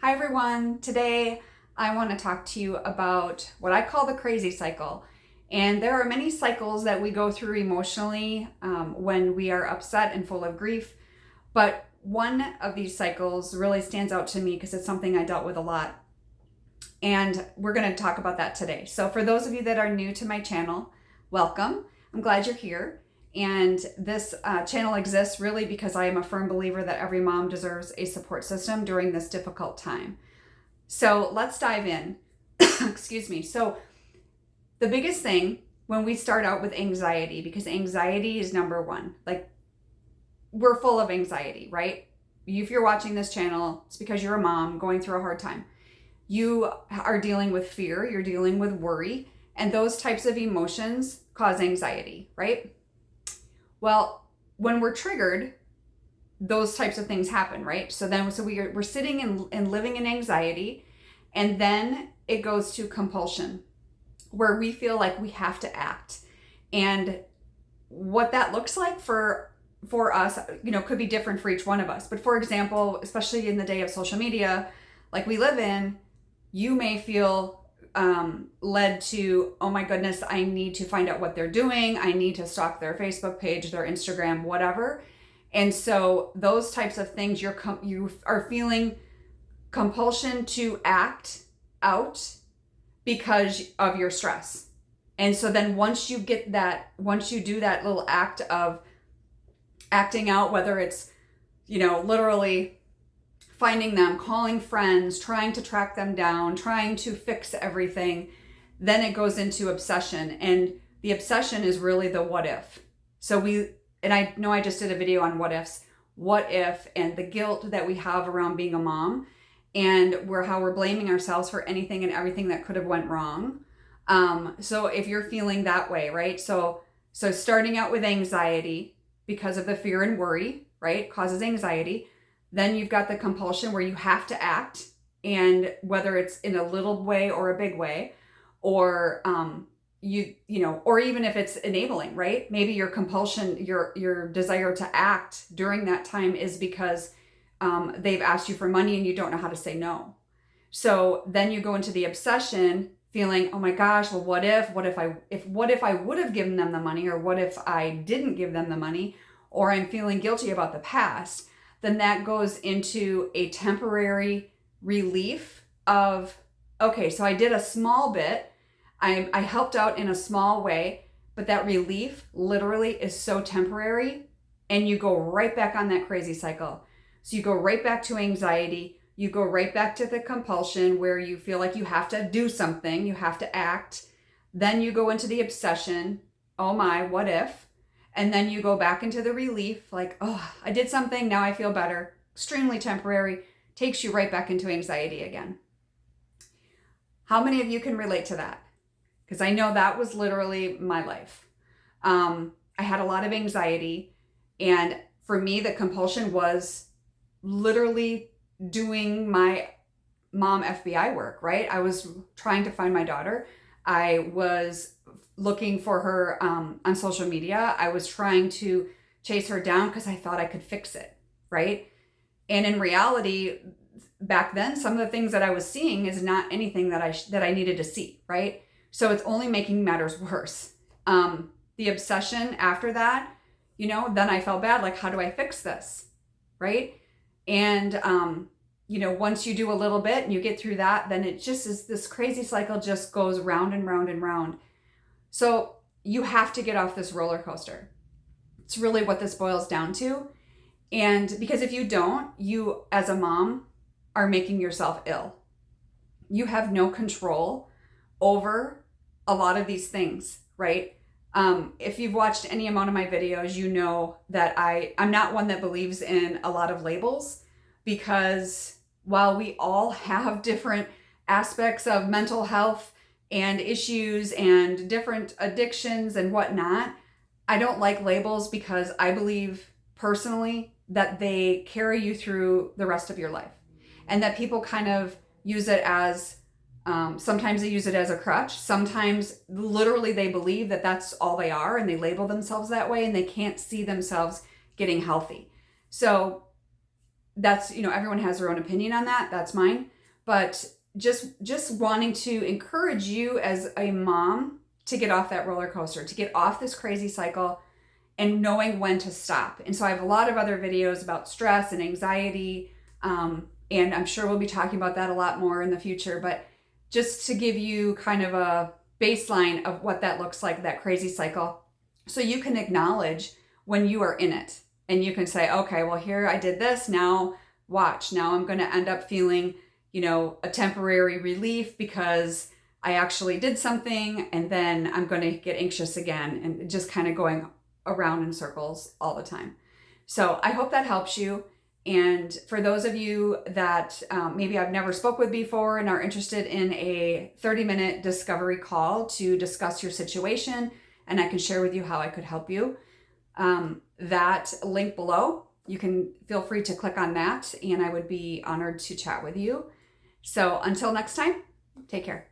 Hi everyone. Today I want to talk to you about what I call the crazy cycle. And there are many cycles that we go through emotionally when we are upset and full of grief. But one of these cycles really stands out to me because it's something I dealt with a lot. And we're going to talk about that today. So for those of you that are new to my channel, welcome. I'm glad you're here. And this channel exists really because I am a firm believer that every mom deserves a support system during this difficult time. So let's dive in. Excuse me. So the biggest thing when we start out with anxiety, because anxiety is number one, like we're full of anxiety, right? If you're watching this channel, it's because you're a mom going through a hard time. You are dealing with fear, you're dealing with worry, and those types of emotions cause anxiety, right? Well, when we're triggered, those types of things happen, right? So we're sitting and living in anxiety, and then it goes to compulsion, where we feel like we have to act. And what that looks like for us, could be different for each one of us. But for example, especially in the day of social media, like we live in, you may feel led to, oh my goodness, I need to find out what they're doing. I need to stalk their Facebook page, their Instagram, whatever. And so those types of things, you are feeling compulsion to act out because of your stress. And so then once you do that little act of acting out, whether it's, literally finding them, calling friends, trying to track them down, trying to fix everything, then it goes into obsession. And the obsession is really the what if. And I know I just did a video on what ifs, what if, and the guilt that we have around being a mom, and how we're blaming ourselves for anything and everything that could have went wrong. So if you're feeling that way, right? So starting out with anxiety because of the fear and worry, right, causes anxiety. Then you've got the compulsion where you have to act, and whether it's in a little way or a big way, or or even if it's enabling, right? Maybe your compulsion, your desire to act during that time is because they've asked you for money and you don't know how to say no. So then you go into the obsession, feeling, oh my gosh, well, what if I would have given them the money, or what if I didn't give them the money, or I'm feeling guilty about the past. Then that goes into a temporary relief of, okay, so I did a small bit. I helped out in a small way, but that relief literally is so temporary, and you go right back on that crazy cycle. So you go right back to anxiety. You go right back to the compulsion where you feel like you have to do something, you have to act. Then you go into the obsession. Oh my, what if? And then you go back into the relief, like, oh, I did something, now I feel better. Extremely temporary, takes you right back into anxiety again. How many of you can relate to that? Because I know that was literally my life. I had a lot of anxiety, and for me, the compulsion was literally doing my mom FBI work, right? I was trying to find my daughter. I was looking for her on social media. I was trying to chase her down because I thought I could fix it, right? And in reality, back then, some of the things that I was seeing is not anything that I needed to see, right? So it's only making matters worse. The obsession after that, then I felt bad. Like, how do I fix this, right? And once you do a little bit and you get through that, then it just is, this crazy cycle just goes round and round and round. So you have to get off this roller coaster. It's really what this boils down to. And because if you don't, you as a mom are making yourself ill. You have no control over a lot of these things, right? If you've watched any amount of my videos, you know that I'm not one that believes in a lot of labels, because while we all have different aspects of mental health and issues and different addictions and whatnot, I don't like labels, because I believe personally that they carry you through the rest of your life, and that people kind of use it as, sometimes they use it as a crutch. Sometimes literally they believe that that's all they are, and they label themselves that way, and they can't see themselves getting healthy. So that's, everyone has their own opinion on that. That's mine. But just wanting to encourage you as a mom to get off that roller coaster, to get off this crazy cycle, and knowing when to stop. And so I have a lot of other videos about stress and anxiety, and I'm sure we'll be talking about that a lot more in the future. But just to give you kind of a baseline of what that looks like, that crazy cycle, so you can acknowledge when you are in it. And you can say, okay, well, here I did this. Now watch. Now I'm going to end up feeling, a temporary relief because I actually did something. And then I'm going to get anxious again, and just kind of going around in circles all the time. So I hope that helps you. And for those of you that maybe I've never spoke with before and are interested in a 30-minute discovery call to discuss your situation, and I can share with you how I could help you, that link below, you can feel free to click on that, and I would be honored to chat with you. So until next time, take care.